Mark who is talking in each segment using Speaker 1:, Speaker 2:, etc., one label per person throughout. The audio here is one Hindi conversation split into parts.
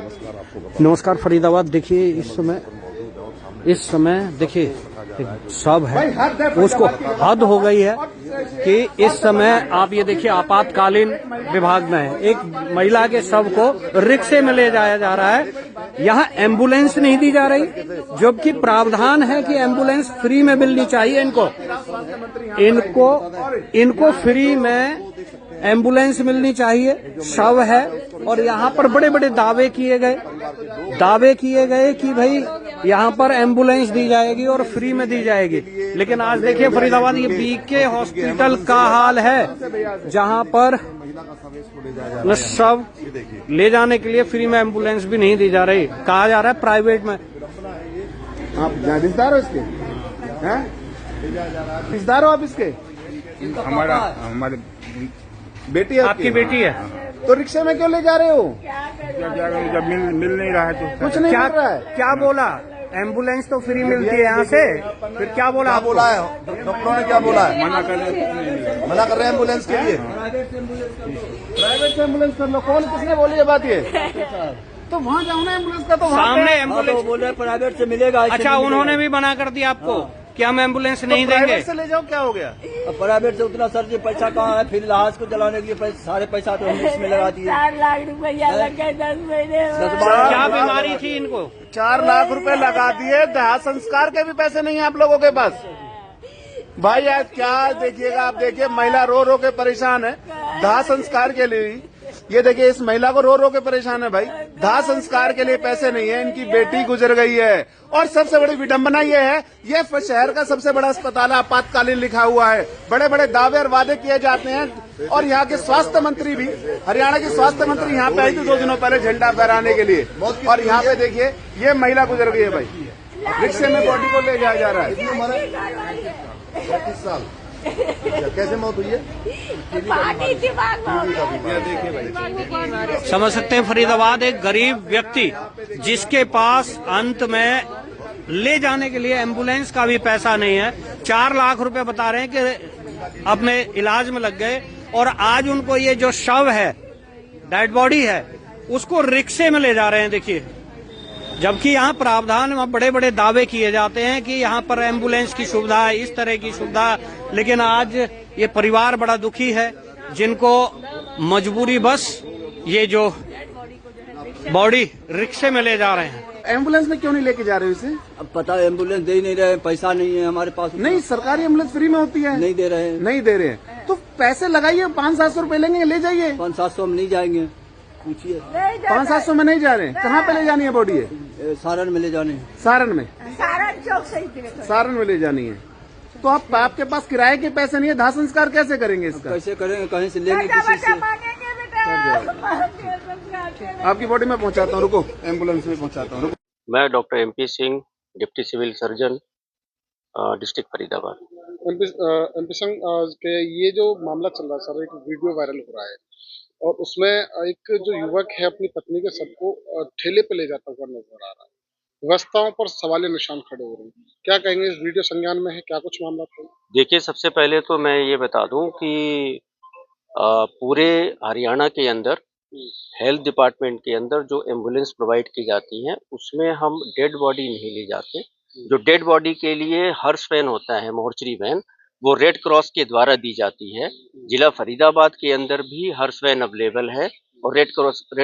Speaker 1: नमस्कार फरीदाबाद। देखिए इस समय देखिए सब है, उसको हद हो गई है कि इस समय आप ये देखिए आपातकालीन विभाग में है, एक महिला के शव को रिक्शे में ले जाया जा रहा है। यहाँ एम्बुलेंस नहीं दी जा रही, जबकि प्रावधान है कि एम्बुलेंस फ्री में मिलनी चाहिए। इनको फ्री में एम्बुलेंस मिलनी चाहिए। शव है और यहाँ पर बड़े बड़े दावे किए गए कि भाई यहाँ पर एम्बुलेंस दी जाएगी और फ्री में दी जाएगी। लेकिन आज देखिए फरीदाबाद ये बीके हॉस्पिटल का हाल है, जहाँ पर शव ले जाने के लिए फ्री में एम्बुलेंस भी नहीं दी जा रही। कहा जा रहा है प्राइवेट में।
Speaker 2: आप रिश्तेदार हो इसके? रिश्तेदार हो आप इसके?
Speaker 3: हमारे
Speaker 2: बेटी है
Speaker 1: आपकी बेटी है
Speaker 2: तो रिक्शे में क्यों ले जा रहे हो?
Speaker 3: जब मिल नहीं रहा है तो
Speaker 2: कुछ नहीं मिल रहा है।
Speaker 1: क्या बोला? एम्बुलेंस तो फ्री मिलती है यहाँ से, फिर क्या बोला?
Speaker 2: है डॉक्टरों ने क्या बोला है?
Speaker 3: मना कर रहे हैं
Speaker 2: एम्बुलेंस के लिए। प्राइवेट से एम्बुलेंस कर लो। कौन किसने बोली ये बात? ये तो वहाँ जाओ ना एम्बुलेंस का, तो
Speaker 1: सामने एम्बुलेंस
Speaker 4: बोले प्राइवेट से मिलेगा।
Speaker 1: अच्छा, उन्होंने भी मना कर दिया आपको कि हम एम्बुलेंस नहीं देंगे।
Speaker 2: प्राइवेट से ले जाओ, क्या हो गया?
Speaker 4: प्राइवेट से उतना सर जी पैसा कहाँ है? फिर इलाज को चलाने के लिए सारे पैसा तो हम इसमें लगा दिए।
Speaker 5: 4 लाख रुपया लग गए 10 महीने।
Speaker 1: क्या बीमारी थी इनको?
Speaker 2: 4 लाख रुपए लगा दिए। दाह संस्कार के भी पैसे नहीं है आप लोगों के पास। भाई आज क्या देखिएगा आप, देखिए महिला रो रो के परेशान है दाह संस्कार के लिए। ये देखिए इस महिला को रो रो के परेशान है भाई। दाह संस्कार के लिए पैसे नहीं है, इनकी बेटी गुजर गई है। और सबसे बड़ी विडंबना ये है, ये शहर का सबसे बड़ा अस्पताल है, आपातकालीन लिखा हुआ है। बड़े बड़े दावे और वादे किए जाते हैं। और यहाँ के स्वास्थ्य मंत्री भी, हरियाणा के स्वास्थ्य मंत्री यहाँ पे आई थी 2 दिनों पहले झंडा फहराने के लिए। और यहाँ पे देखिए ये महिला गुजर गई है भाई, रिक्शे में बॉडी को ले जाया जा रहा है। 35 साल कैसे मौत हुई है?
Speaker 1: समझ सकते हैं फरीदाबाद, एक गरीब व्यक्ति जिसके पास अंत में ले जाने के लिए एम्बुलेंस का भी पैसा नहीं है। 4 लाख रुपए बता रहे हैं कि अपने इलाज में लग गए, और आज उनको ये जो शव है, डेड बॉडी है, उसको रिक्शे में ले जा रहे हैं। देखिए, जबकि यहाँ प्रावधान में बड़े बड़े दावे किए जाते हैं कि यहाँ पर एम्बुलेंस की सुविधा है, इस तरह की सुविधा। लेकिन आज ये परिवार बड़ा दुखी है, जिनको मजबूरी बस ये जो बॉडी रिक्शे में ले जा रहे हैं।
Speaker 2: एम्बुलेंस में क्यों नहीं लेके जा रहे हो इसे?
Speaker 4: अब पता है एम्बुलेंस दे ही नहीं रहे, पैसा नहीं है हमारे पास।
Speaker 2: नहीं, सरकारी एम्बुलेंस फ्री में होती है।
Speaker 4: नहीं दे रहे हैं।
Speaker 2: नहीं दे रहे हैं तो पैसे लगाइए, 500-700 रुपए लेंगे, ले जाइए।
Speaker 4: 500-700 में नहीं जाएंगे, पूछिए।
Speaker 2: 500-700 में नहीं जा रहे हैं। कहाँ पे ले जानी है बॉडी? है
Speaker 4: सारण में ले जाने।
Speaker 2: सारण में?
Speaker 5: सारण चौक से
Speaker 2: सारण में ले जानी है। तो आपके पास किराए के पैसे नहीं है, दाह संस्कार कैसे करेंगे इसका?
Speaker 4: कैसे करेंगे? कहीं से लेंगे किसी से?
Speaker 2: आपकी बॉडी में पहुंचाता हूँ, रुको, एम्बुलेंस में पहुंचाता हूँ।
Speaker 6: मैं doctor MP Singh, deputy civil surgeon, district Faridabad.
Speaker 7: MP Singh के ये जो मामला चल रहा है सर, एक वीडियो वायरल हो रहा है और उसमें एक जो युवक है अपनी पत्नी के शव को ठेले पे ले जाता हुआ नजर आ रहा है। व्यवस्थाओं पर सवालिया निशान खड़े हो रहे हैं। क्या कहेंगे? इस वीडियो संज्ञान में है, क्या कुछ मामला था?
Speaker 6: देखिए, सबसे पहले तो मैं ये बता दूं कि पूरे हरियाणा के अंदर हेल्थ डिपार्टमेंट के अंदर जो एम्बुलेंस प्रोवाइड की जाती है, उसमें हम डेड बॉडी नहीं ले जाते। जो डेड बॉडी के लिए हर्ष वैन होता है, मोर्चरी वैन, वो रेड क्रॉस के द्वारा दी जाती है। जिला फरीदाबाद के अंदर भी हर्ष वैन अवेलेबल है और रेड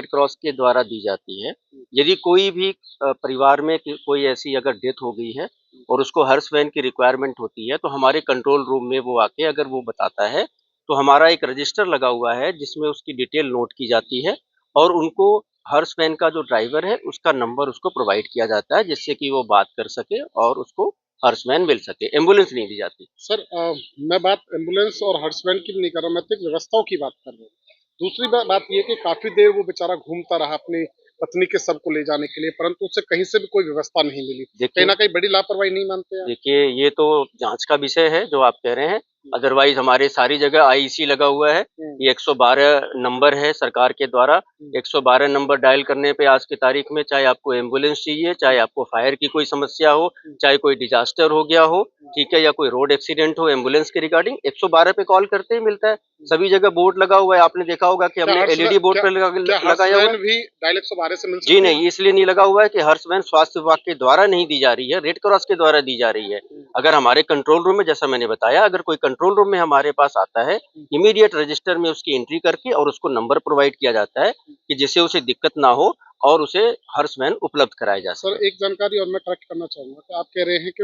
Speaker 6: क्रॉस के द्वारा दी जाती है। यदि कोई भी परिवार में कोई ऐसी अगर डेथ हो गई है और उसको हर्ष वैन की रिक्वायरमेंट होती है, तो हमारे कंट्रोल रूम में वो आके अगर वो बताता है, तो हमारा एक रजिस्टर लगा हुआ है जिसमें उसकी डिटेल नोट की जाती है और उनको हर्ष वैन का जो ड्राइवर है उसका नंबर उसको प्रोवाइड किया जाता है, जिससे कि वो बात कर सके और उसको हर्ष वैन मिल सके। एम्बुलेंस नहीं दी जाती।
Speaker 7: सर मैं बात एम्बुलेंस और हर्ष वैन की नहीं कर रहा, मैं तो एक व्यवस्थाओं की बात कर रहा हूँ। दूसरी बात ये कि काफी देर वो बेचारा घूमता रहा अपनी पत्नी के शव को ले जाने के लिए, परंतु उसे कहीं से भी कोई व्यवस्था नहीं मिली। कहीं ना कहीं बड़ी लापरवाही नहीं मानते हैं?
Speaker 6: देखिए, ये तो जांच का विषय है जो आप कह रहे हैं। अदरवाइज हमारे सारी जगह आईसी लगा हुआ है। ये 112 नंबर है सरकार के द्वारा। 112 नंबर डायल करने पे आज की तारीख में चाहे आपको एम्बुलेंस चाहिए, चाहे आपको फायर की कोई समस्या हो, चाहे कोई डिजास्टर हो गया हो, ठीक है, या कोई रोड एक्सीडेंट हो एम्बुलेंस के रिगार्डिंग, 112 पे कॉल करते ही मिलता है। सभी जगह बोर्ड लगा हुआ है, आपने देखा होगा कि हमने एलईडी बोर्ड पर लगाया हुआ है।
Speaker 7: भी डायल 112 से मिल सकती
Speaker 6: जी
Speaker 7: है?
Speaker 6: नहीं, इसलिए नहीं लगा हुआ है कि हर्ष वैन स्वास्थ्य विभाग के द्वारा नहीं दी जा रही है, रेड क्रॉस के द्वारा दी जा रही है। अगर हमारे कंट्रोल रूम में, जैसा मैंने बताया, अगर कोई कंट्रोल रूम में हमारे पास आता है, इमीडिएट रजिस्टर में उसकी एंट्री करके और उसको नंबर प्रोवाइड किया जाता है कि जिससे उसे दिक्कत ना हो और उसे हर्ष वैन उपलब्ध कराया जा सके।
Speaker 7: सर एक जानकारी और मैं करेक्ट करना चाहूंगा कि आप कह रहे हैं कि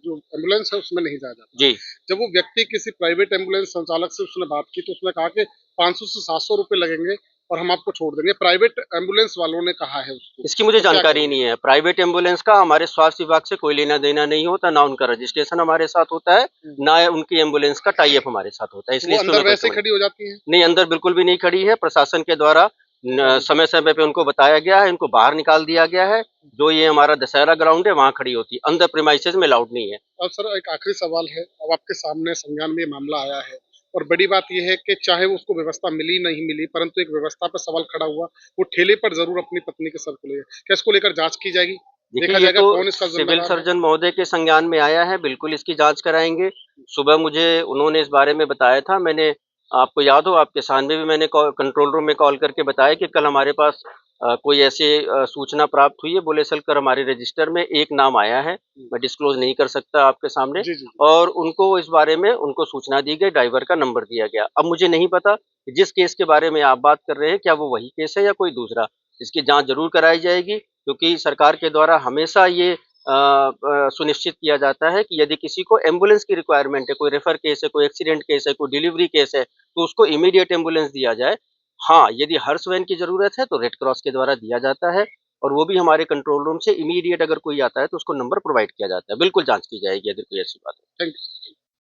Speaker 7: जो एम्बुलेंस है उसमें नहीं जाया जाता।
Speaker 6: जी
Speaker 7: जब वो व्यक्ति किसी प्राइवेट एम्बुलेंस संचालक से उसने बात की तो उसने कहा कि 500 से 700 रुपए लगेंगे और हम आपको छोड़ देंगे। प्राइवेट एम्बुलेंस वालों ने कहा है उसको।
Speaker 6: इसकी मुझे
Speaker 7: तो क्या
Speaker 6: जानकारी
Speaker 7: करेंगे?
Speaker 6: नहीं है। प्राइवेट एम्बुलेंस का हमारे स्वास्थ्य विभाग से कोई लेना देना नहीं होता, ना उनका रजिस्ट्रेशन हमारे साथ होता है, ना उनकी एम्बुलेंस का टाई अप हमारे साथ होता है।
Speaker 7: वो
Speaker 6: इसलिए इसमें
Speaker 7: अंदर
Speaker 6: मैं
Speaker 7: वैसे
Speaker 6: कोई
Speaker 7: खड़ी हो जाती है?
Speaker 6: नहीं, अंदर बिल्कुल भी नहीं खड़ी है। प्रशासन के द्वारा समय समय पे उनको बताया गया है, इनको बाहर निकाल दिया गया है। जो ये हमारा दशहरा ग्राउंड है वहाँ खड़ी होती है, अंदर प्रीमाइसेस में अलाउड नहीं है।
Speaker 7: अब सर एक आखिरी सवाल है, अब आपके सामने संज्ञान में ये मामला आया है और बड़ी बात यह है कि चाहे वो उसको व्यवस्था मिली नहीं मिली, परंतु एक व्यवस्था पर सवाल खड़ा हुआ। वो ठेले पर जरूर अपनी पत्नी के सर को ले गया। क्या इसको लेकर जांच की जाएगी? देखा
Speaker 6: देखिए, ये
Speaker 7: जाएगा
Speaker 6: तो
Speaker 7: कौन इसका
Speaker 6: सिविल
Speaker 7: जिम्मेदार है?
Speaker 6: सर्जन महोदय के संज्ञान में आया है, बिल्कुल इसकी जांच कराएंगे। सुबह मुझे उन्होंने इस बारे में बताया था, मैंने, आपको याद हो, आपके सामने भी मैंने कंट्रोल रूम में कॉल करके बताया कि कल हमारे पास कोई ऐसे सूचना प्राप्त हुई है। बोले सर हमारे रजिस्टर में एक नाम आया है, मैं डिस्क्लोज नहीं कर सकता आपके सामने,
Speaker 7: जी, जी, जी।
Speaker 6: और उनको इस बारे में उनको सूचना दी गई, ड्राइवर का नंबर दिया गया। अब मुझे नहीं पता कि जिस केस के बारे में आप बात कर रहे हैं क्या वो वही केस है या कोई दूसरा। इसकी जांच जरूर कराई जाएगी, क्योंकि सरकार के द्वारा हमेशा ये सुनिश्चित किया जाता है कि यदि किसी को एम्बुलेंस की रिक्वायरमेंट है, कोई रेफर केस है, कोई एक्सीडेंट केस है, कोई डिलीवरी केस है, तो उसको इमीडिएट एम्बुलेंस दिया जाए। हाँ, यदि हर्ष वैन की जरूरत है तो रेड क्रॉस के द्वारा दिया जाता है, और वो भी हमारे कंट्रोल रूम से इमीडिएट अगर कोई आता है तो उसको नंबर प्रोवाइड किया जाता है। बिल्कुल जांच की जाएगी यदि कोई ऐसी बात है।
Speaker 7: Thank you.